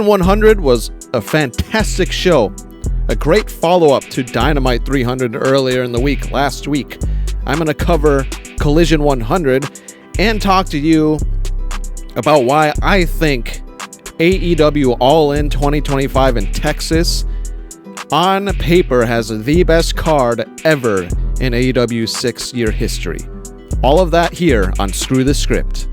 100 was a fantastic show. A great follow-up to Dynamite 300 earlier in the week, last week. I'm going to cover Collision 100 and talk to you about why I think AEW All In 2025 in Texas on paper has the best card ever in AEW's 6-year history. All of that here on Screw the Script.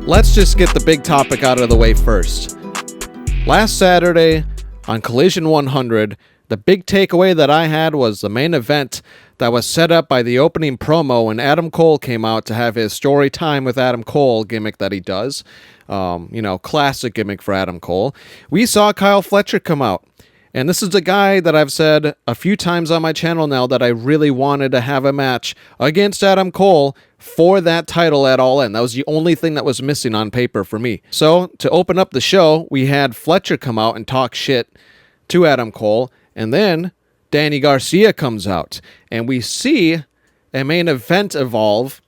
Let's just get the big topic out of the way first. Last Saturday on Collision 100, the big takeaway that I had was the main event that was set up by the opening promo when Adam Cole came out to have his story time with Adam Cole gimmick that he does. Classic gimmick for Adam Cole. We saw Kyle Fletcher come out. And this is a guy that I've said a few times on my channel now that I really wanted to have a match against Adam Cole for that title at All In. That was the only thing that was missing on paper for me. So to open up the show, we had Fletcher come out and talk shit to Adam Cole. And then Danny Garcia comes out. And we see a main event evolve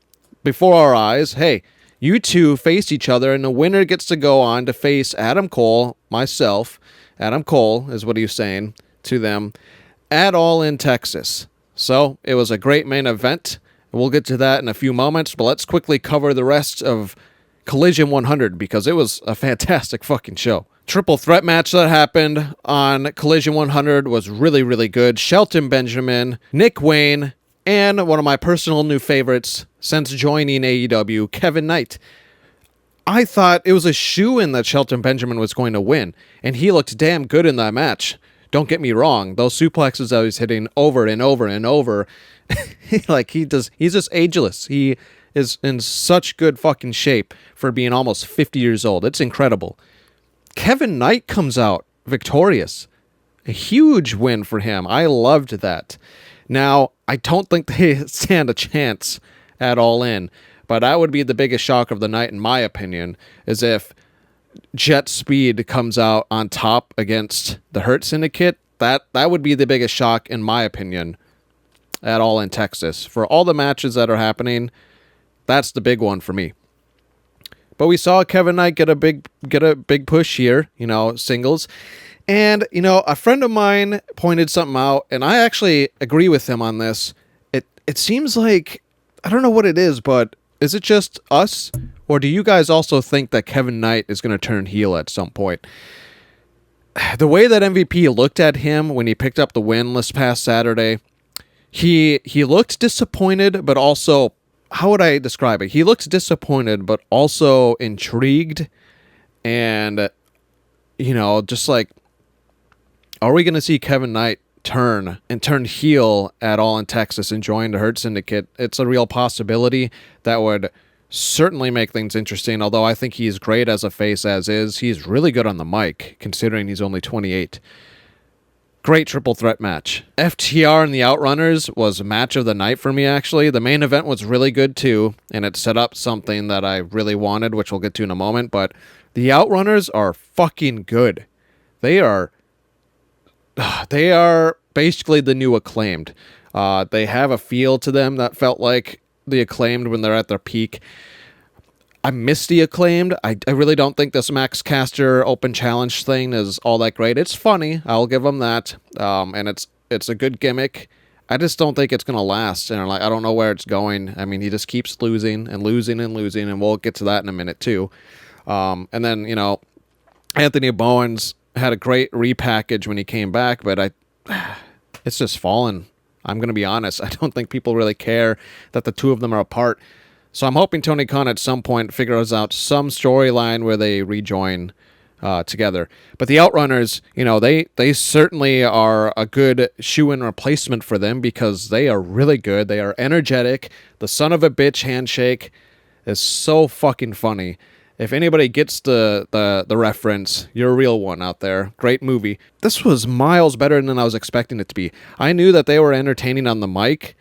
before our eyes. Hey, you two face each other and the winner gets to go on to face Adam Cole, myself. Adam Cole is what he was saying to them at All In Texas. So it was a great main event. We'll get to that in a few moments, but let's quickly cover the rest of Collision 100 because it was a fantastic fucking show. Triple threat match that happened on Collision 100 was really, really good. Shelton Benjamin, Nick Wayne, and one of my personal new favorites since joining AEW, Kevin Knight. I thought it was a shoo-in that Shelton Benjamin was going to win, and he looked damn good in that match. Don't get me wrong, those suplexes that he's hitting over and over and over, he's just ageless. He is in such good fucking shape for being almost 50 years old. It's incredible. Kevin Knight comes out victorious. A huge win for him. I loved that. Now, I don't think they stand a chance at All In. But that would be the biggest shock of the night, in my opinion, is if Jet Speed comes out on top against the Hurt Syndicate. That would be the biggest shock, in my opinion, at All In Texas. For all the matches that are happening, that's the big one for me. But we saw Kevin Knight get a big push here, singles. And, a friend of mine pointed something out, and I actually agree with him on this. It seems like, I don't know what it is, but is it just us, or do you guys also think that Kevin Knight is going to turn heel at some point? The way that MVP looked at him when he picked up the win this past Saturday, he looked disappointed, but also, how would I describe it? He looks disappointed, but also intrigued, and, just like, are we going to see Kevin Knight turn heel at All In Texas and join the Hurt Syndicate? It's a real possibility that would certainly make things interesting, although I think he's great as a face as is. He's really good on the mic, considering he's only 28. Great triple threat match. FTR and the Outrunners was match of the night for me, actually. The main event was really good, too, and it set up something that I really wanted, which we'll get to in a moment, but the Outrunners are fucking good. They are basically the new Acclaimed. They have a feel to them that felt like the Acclaimed when they're at their peak. I miss the Acclaimed. I really don't think this Max Caster open challenge thing is all that great. It's funny. I'll give them that. And it's a good gimmick. I just don't think it's going to last. And I don't know where it's going. I mean, he just keeps losing and losing and losing. And we'll get to that in a minute too. And then, Anthony Bowens had a great repackage when he came back, but it's just fallen. I'm going to be honest. I don't think people really care that the two of them are apart. So I'm hoping Tony Khan at some point figures out some storyline where they rejoin together. But the Outrunners, they certainly are a good shoe-in replacement for them because they are really good. They are energetic. The son of a bitch handshake is so fucking funny. If anybody gets the reference, you're a real one out there. Great movie. This was miles better than I was expecting it to be. I knew that they were entertaining on the mic.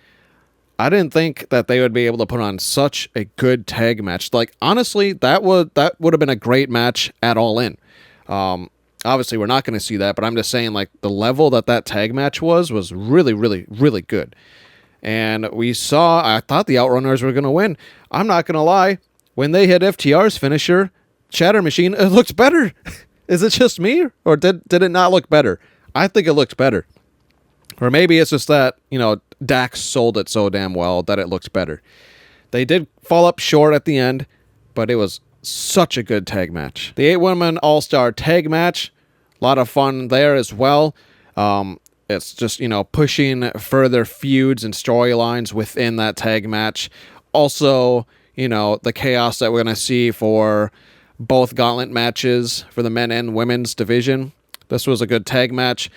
I didn't think that they would be able to put on such a good tag match. Like, honestly, that would have been a great match at All In. Obviously, we're not going to see that, but I'm just saying, like, the level that tag match was really, really, really good. And I thought the Outrunners were going to win. I'm not going to lie. When they hit FTR's finisher, Chatter Machine, it looked better. Is it just me? Or did it not look better? I think it looked better. Or maybe it's just that, Dax sold it so damn well that it looked better. They did fall up short at the end, but it was such a good tag match. The 8-woman all-star tag match, a lot of fun there as well. It's just, pushing further feuds and storylines within that tag match. Also, the chaos that we're going to see for both gauntlet matches for the men and women's division. This was a good tag match.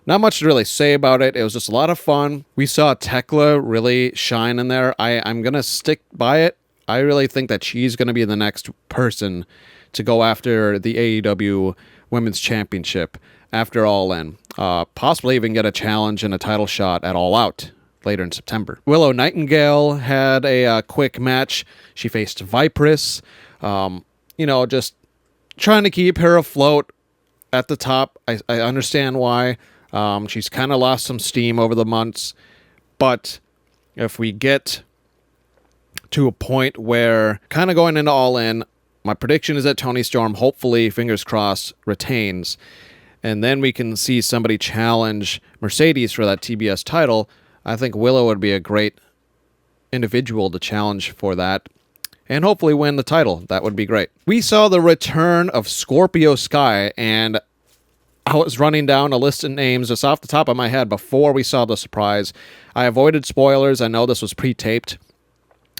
Not much to really say about it. It was just a lot of fun. We saw Tekla really shine in there. I'm going to stick by it. I really think that she's going to be the next person to go after the AEW Women's Championship after All In. Possibly even get a challenge and a title shot at All Out later in September. Willow Nightingale had a quick match. She faced Vipress. Just trying to keep her afloat at the top. I understand why. She's kind of lost some steam over the months. But if we get to a point where kind of going into All In, my prediction is that Toni Storm, hopefully, fingers crossed, retains. And then we can see somebody challenge Mercedes for that TBS title. I think Willow would be a great individual to challenge for that. And hopefully win the title. That would be great. We saw the return of Scorpio Sky, and I was running down a list of names just off the top of my head before we saw the surprise. I avoided spoilers. I know this was pre-taped.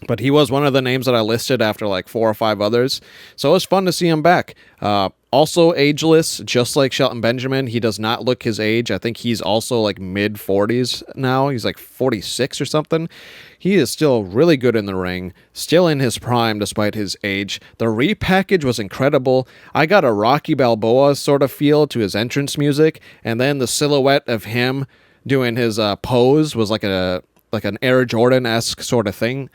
But he was one of the names that I listed after like 4 or 5 others. So it was fun to see him back. Also ageless, just like Shelton Benjamin. He does not look his age. I think he's also like mid-40s now. He's like 46 or something. He is still really good in the ring. Still in his prime despite his age. The repackage was incredible. I got a Rocky Balboa sort of feel to his entrance music. And then the silhouette of him doing his pose was like an Air Jordan-esque sort of thing.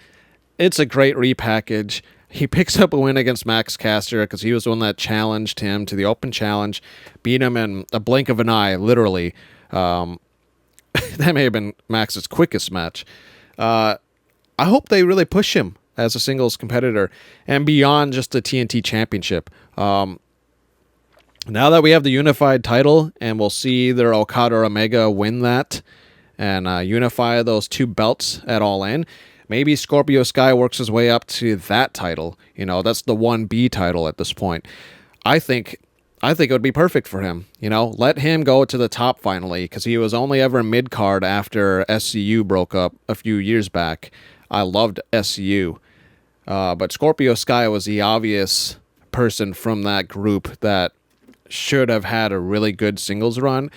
It's a great repackage. He picks up a win against Max Caster because he was the one that challenged him to the open challenge. Beat him in a blink of an eye, literally. That may have been Max's quickest match. I hope they really push him as a singles competitor and beyond just the TNT Championship. Now that we have the unified title and we'll see either Okada or Omega win that and unify those 2 belts at All In, maybe Scorpio Sky works his way up to that title. That's the 1B title at this point. I think it would be perfect for him. Let him go to the top finally, because he was only ever mid-card after SCU broke up a few years back. I loved SCU. But Scorpio Sky was the obvious person from that group that should have had a really good singles run.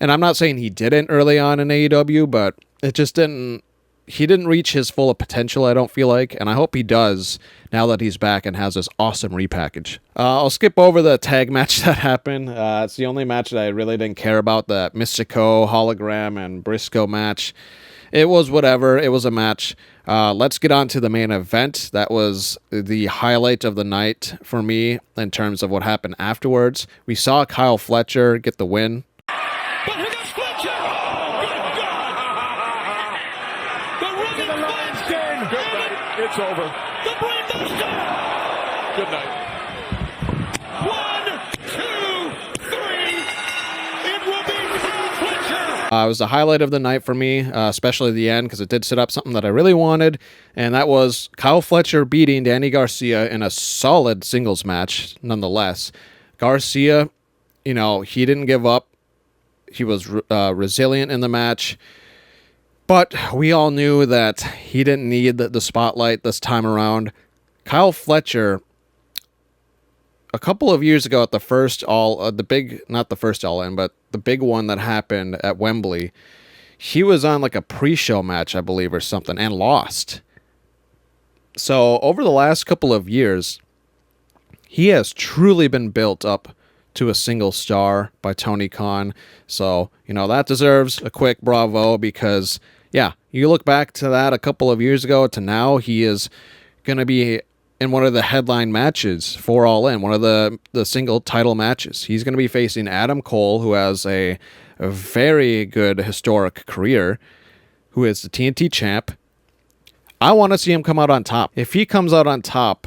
And I'm not saying he didn't early on in AEW, but it just didn't. He didn't reach his full potential, I don't feel like, and I hope he does now that he's back and has this awesome repackage. I'll skip over the tag match that happened. It's the only match that I really didn't care about, the Mystico, Hologram, and Briscoe match. It was whatever. It was a match. Let's get on to the main event. That was the highlight of the night for me in terms of what happened afterwards. We saw Kyle Fletcher get the win. But here goes Fletcher! Oh, good God! The running Fletcher! Good night. It's over. The brainbuster! Good night. 1, 2, 3. It will be Kyle Fletcher! It was the highlight of the night for me, especially the end, because it did set up something that I really wanted, and that was Kyle Fletcher beating Danny Garcia in a solid singles match, nonetheless. Garcia, he didn't give up. He was resilient in the match, but we all knew that he didn't need the spotlight this time around. Kyle Fletcher, a couple of years ago at the first not the first All In, but the big one that happened at Wembley, he was on like a pre-show match, I believe, or something, and lost. So over the last couple of years, he has truly been built up to a single star by Tony Khan. So, that deserves a quick bravo because, yeah, you look back to that a couple of years ago to now, he is going to be in one of the headline matches for All In, one of the single title matches. He's going to be facing Adam Cole, who has a very good historic career, who is the TNT champ. I want to see him come out on top. If he comes out on top,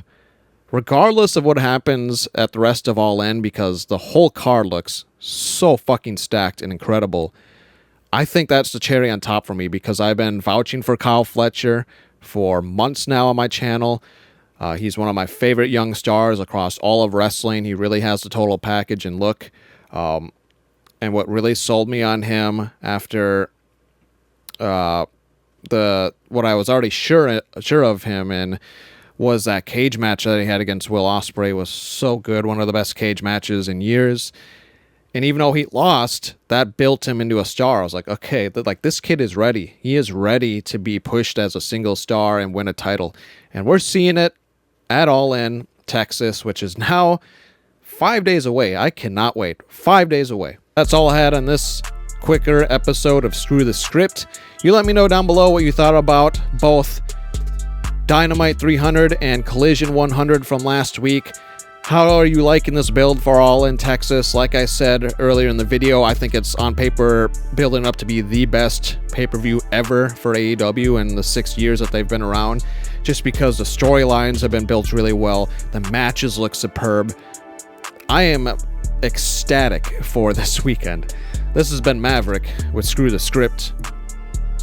regardless of what happens at the rest of All In, because the whole card looks so fucking stacked and incredible, I think that's the cherry on top for me, because I've been vouching for Kyle Fletcher for months now on my channel. He's one of my favorite young stars across all of wrestling. He really has the total package and look. And what really sold me on him after what I was already sure of him in was that cage match that he had against Will Ospreay. Was so good, one of the best cage matches in years. And even though he lost, that built him into a star. I was like, okay, this kid is ready. He is ready to be pushed as a single star and win a title. And we're seeing it at All In Texas, which is now 5 days away. I cannot wait. 5 days away. That's all I had on this quicker episode of Screw the Script. You let me know down below what you thought about both Dynamite 300 and Collision 100 from last week. How are you liking this build for All In Texas? Like I said earlier in the video, I think it's on paper building up to be the best pay-per-view ever for AEW in the 6 years that they've been around, just because the storylines have been built really well. The matches look superb. I am ecstatic for this weekend. This has been Maverick with Screw the Script.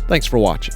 Thanks for watching.